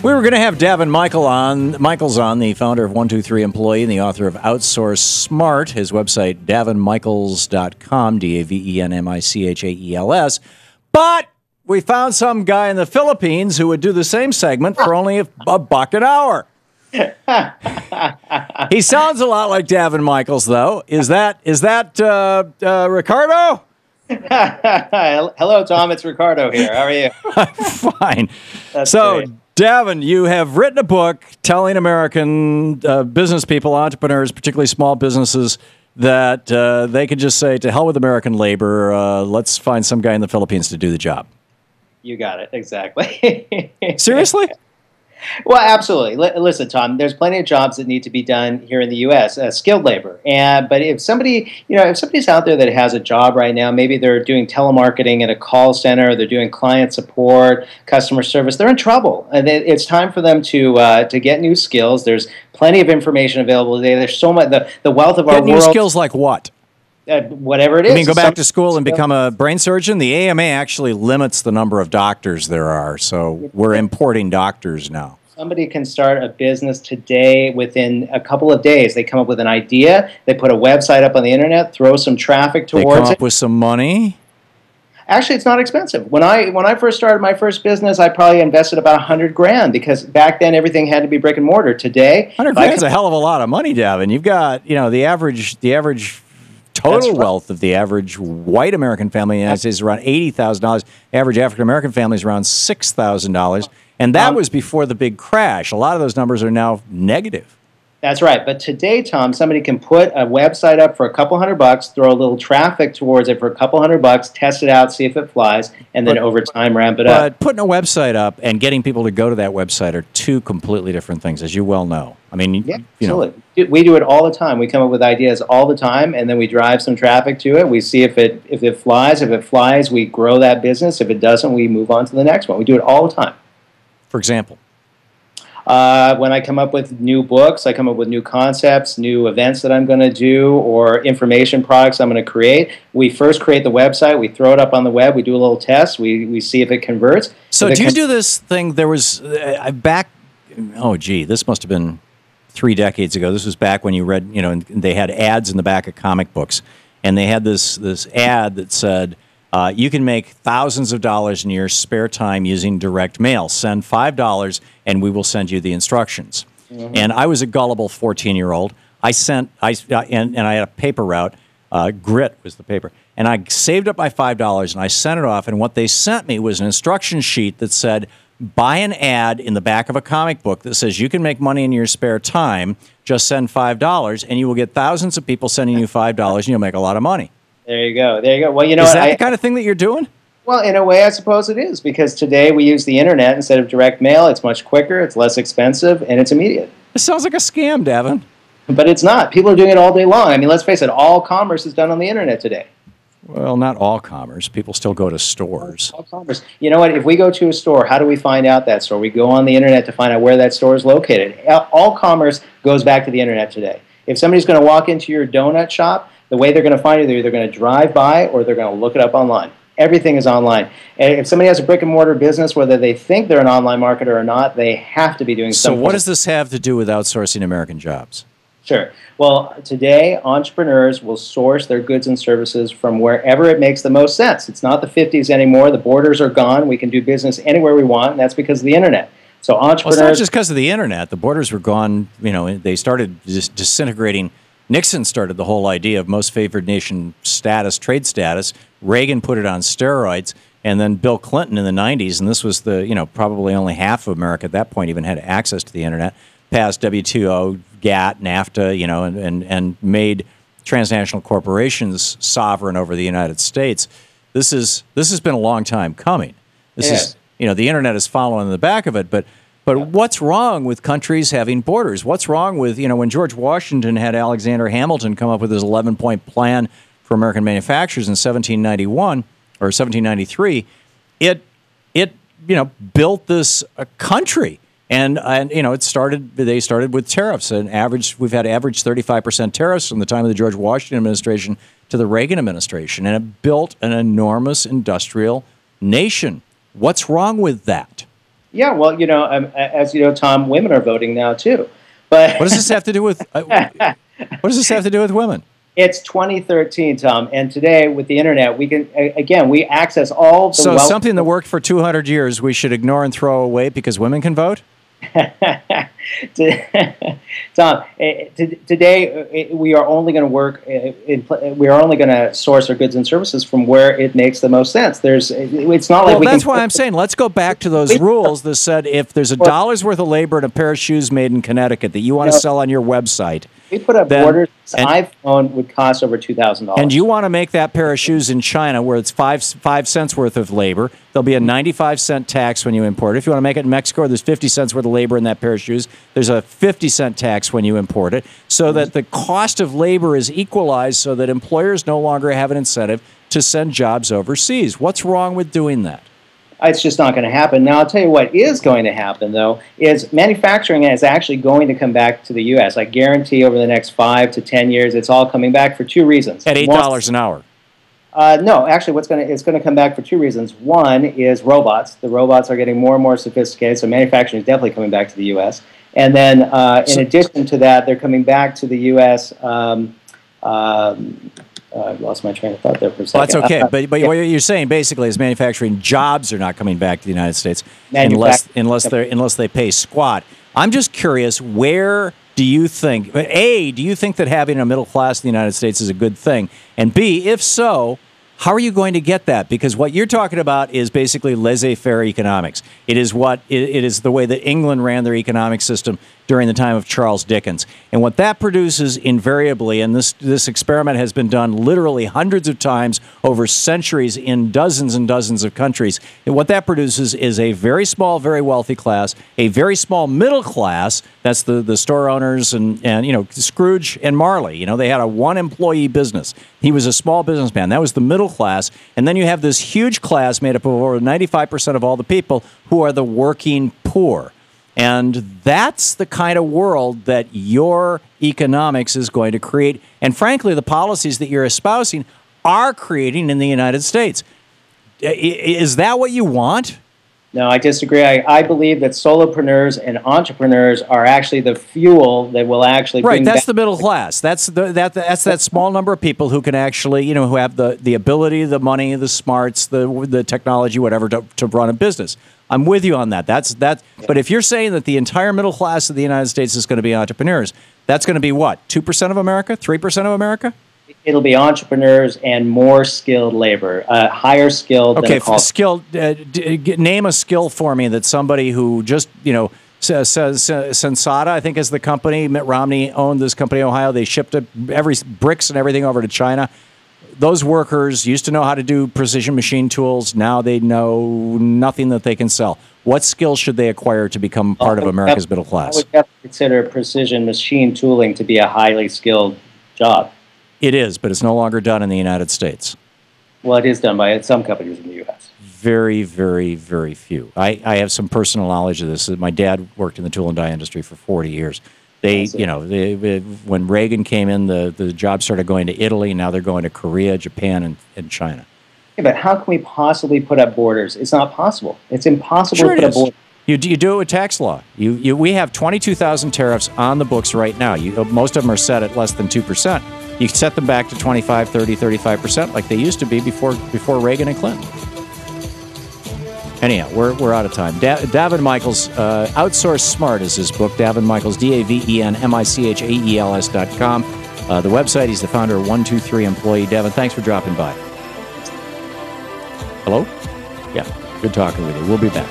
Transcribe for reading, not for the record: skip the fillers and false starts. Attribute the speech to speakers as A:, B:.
A: We were going to have Davin Michaels on, the founder of 123 Employee and the author of Outsource Smart, his website, davinmichaels.com, DAVENMICHAELS. But we found some guy in the Philippines who would do the same segment for only $1 an hour. He sounds a lot like Davin Michaels, though. Is that Ricardo?
B: Hello, Tom. It's Ricardo here. How are you?
A: Fine.
B: That's
A: so,
B: great.
A: Davin, you have written a book telling American business people, entrepreneurs, particularly small businesses, that they could just say, to hell with American labor, let's find some guy in the Philippines to do the job.
B: You got it. Exactly.
A: Seriously?
B: Well, absolutely. Listen, Tom, there's plenty of jobs that need to be done here in the U.S., skilled labor. But if somebody's out there that has a job right now, maybe they're doing telemarketing at a call center, they're doing client support, customer service, they're in trouble. And it's time for them to get new skills. There's plenty of information available today. There's so much, the wealth of our world.
A: Get new skills like what?
B: Whatever it is.
A: I mean, go back to school and become a brain surgeon? The AMA actually limits the number of doctors there are, so we're importing doctors now.
B: Somebody can start a business today within a couple of days. They come up with an idea, they put a website up on the internet, throw some traffic towards it.
A: They come up with some money?
B: Actually, it's not expensive. When I first started my first business, I probably invested about $100,000 because back then everything had to be brick and mortar. Today,
A: $100,000 is a hell of a lot of money, Davin. You've got, the average total wealth of the average white American family in the United States is around $80,000. Average African American family is around $6,000, and that was before the big crash. A lot of those numbers are now negative.
B: That's right. But today, Tom, somebody can put a website up for a couple $100, throw a little traffic towards it for a couple $100, test it out, see if it flies, and then over time ramp it up.
A: But putting a website up and getting people to go to that website are two completely different things, as you well know. I mean,
B: yeah, absolutely. We do it all the time. We come up with ideas all the time, and then we drive some traffic to it. We see if it flies. If it flies, we grow that business. If it doesn't, we move on to the next one. We do it all the time.
A: For example?
B: When I come up with new books, I come up with new concepts, new events that I'm going to do, or information products I'm going to create. We first create the website. We throw it up on the web. We do a little test. We see if it converts.
A: So do you do this thing? There was this must have been 3 decades ago. This was back when you read, they had ads in the back of comic books. And they had this ad that said, you can make thousands of dollars in your spare time using direct mail. Send $5 and we will send you the instructions. Mm-hmm. And I was a gullible 14-year-old. I had a paper route. Grit was the paper. And I saved up my $5 and I sent it off. And what they sent me was an instruction sheet that said, buy an ad in the back of a comic book that says you can make money in your spare time. Just send $5 and you will get thousands of people sending you $5 and you'll make a lot of money.
B: There you go. There you go. Well,
A: is that the kind of thing that you're doing?
B: Well, in a way, I suppose it is, because today we use the internet instead of direct mail. It's much quicker, it's less expensive, and it's immediate.
A: It sounds like a scam, Davin.
B: But it's not. People are doing it all day long. I mean, let's face it, all commerce is done on the internet today.
A: Well, not all commerce. People still go to stores.
B: All commerce. You know what? If we go to a store, how do we find out that store? We go on the internet to find out where that store is located. All commerce goes back to the internet today. If somebody's going to walk into your donut shop, the way they're going to find you, they're either going to drive by or they're going to look it up online. Everything is online. And if somebody has a brick-and-mortar business, whether they think they're an online marketer or not, they have to be doing something.
A: So what does this have to do with outsourcing American jobs?
B: Sure. Well, today, entrepreneurs will source their goods and services from wherever it makes the most sense. It's not the 50s anymore. The borders are gone. We can do business anywhere we want, and that's because of the internet. So entrepreneurs...
A: Well, it's not just because of the internet. The borders were gone. They started just disintegrating. Nixon started the whole idea of most favored nation status, trade status. Reagan put it on steroids, and then Bill Clinton in the 90s, and this was probably only half of America at that point even had access to the internet, passed WTO, GATT, NAFTA, and made transnational corporations sovereign over the United States. This has been a long time coming. This is the internet is following in the back of it, but what's wrong with countries having borders? What's wrong with, when George Washington had Alexander Hamilton come up with his 11-point plan for American manufacturers in 1791 or 1793, it built this country. And they started with tariffs. We've had average 35% tariffs from the time of the George Washington administration to the Reagan administration, and it built an enormous industrial nation. What's wrong with that?
B: Yeah, well, as you know, Tom, women are voting now too. But
A: What does this have to do with? What does this have to do with women?
B: it's 2013, Tom, and today with the internet, we can again we access all the
A: So something that worked for 200 years, we should ignore and throw away because women can vote.
B: Tom, today we are only going to we are only going to source our goods and services from where it makes the most sense. It's not like
A: that's why I'm saying let's go back to those rules that said if there's a dollar's worth of labor and a pair of shoes made in Connecticut that you want to sell on your website.
B: We put up borders. This iPhone would cost over $2,000.
A: And you want to make that pair of shoes in China where it's 5 cents worth of labor. There'll be a 95-cent tax when you import it. If you want to make it in Mexico, there's 50 cents worth of labor in that pair of shoes. There's a 50-cent tax when you import it, so that the cost of labor is equalized so that employers no longer have an incentive to send jobs overseas. What's wrong with doing that?
B: It's just not going to happen. Now, I'll tell you what is going to happen, though, is manufacturing is actually going to come back to the U.S. I guarantee over the next 5 to 10 years, it's all coming back for two reasons.
A: At $8 an hour.
B: No, actually, it's going to come back for two reasons. One is robots. The robots are getting more and more sophisticated, so manufacturing is definitely coming back to the U.S. And then, in addition to that, they're coming back to the U.S. I lost my train of thought there for a second.
A: Well, that's okay. But what you're saying basically is manufacturing jobs are not coming back to the United States unless they pay squat. I'm just curious, where do you think, A, do you think that having a middle class in the United States is a good thing? And B, if so, how are you going to get that? Because what you're talking about is basically laissez-faire economics. It is the way that England ran their economic system during the time of Charles Dickens. And what that produces invariably, and this experiment has been done literally hundreds of times over centuries in dozens and dozens of countries, and what that produces is a very small, very wealthy class, a very small middle class, that's the store owners and Scrooge and Marley. They had a one-employee business. He was a small businessman. That was the middle class. And then you have this huge class made up of over 95% of all the people who are the working poor. And that's the kind of world that your economics is going to create. And frankly, the policies that you're espousing are creating in the United States. Is that what you want?
B: No, I disagree. I believe that solopreneurs and entrepreneurs are actually the fuel that will actually bring
A: that's the middle class. That's that small number of people who can actually, who have the ability, the money, the smarts, the technology, whatever, to run a business. I'm with you on that. But if you're saying that the entire middle class of the United States is going to be entrepreneurs, that's going to be what? 2% of America? 3% of America?
B: It'll be entrepreneurs and more skilled labor, higher skilled.
A: Okay, skilled. Name a skill for me that somebody who just, says Sensata, I think is the company. Mitt Romney owned this company in Ohio. They shipped every bricks and everything over to China. Those workers used to know how to do precision machine tools. Now they know nothing that they can sell. What skills should they acquire to become part of America's middle class?
B: I would definitely consider precision machine tooling to be a highly skilled job.
A: It is, but it's no longer done in the United States.
B: Well, it is done by some companies in the U.S.
A: Very, very, very few. I have some personal knowledge of this. My dad worked in the tool and die industry for 40 years. When Reagan came in, the jobs started going to Italy. Now they're going to Korea, Japan, and China.
B: Yeah, but how can we possibly put up borders? It's not possible. It's impossible to put up borders.
A: You do it with tax law. We have 22,000 tariffs on the books right now. Most of them are set at less than 2%. You set them back to 25, 30, 35% like they used to be before Reagan and Clinton. Anyhow, we're out of time. Davin Michaels, Outsourced Smart is his book. Davin Michaels, DAVENMICHAELS.com. The website, he's the founder of 123 Employee. Davin, thanks for dropping by. Hello? Yeah, good talking with you. We'll be back.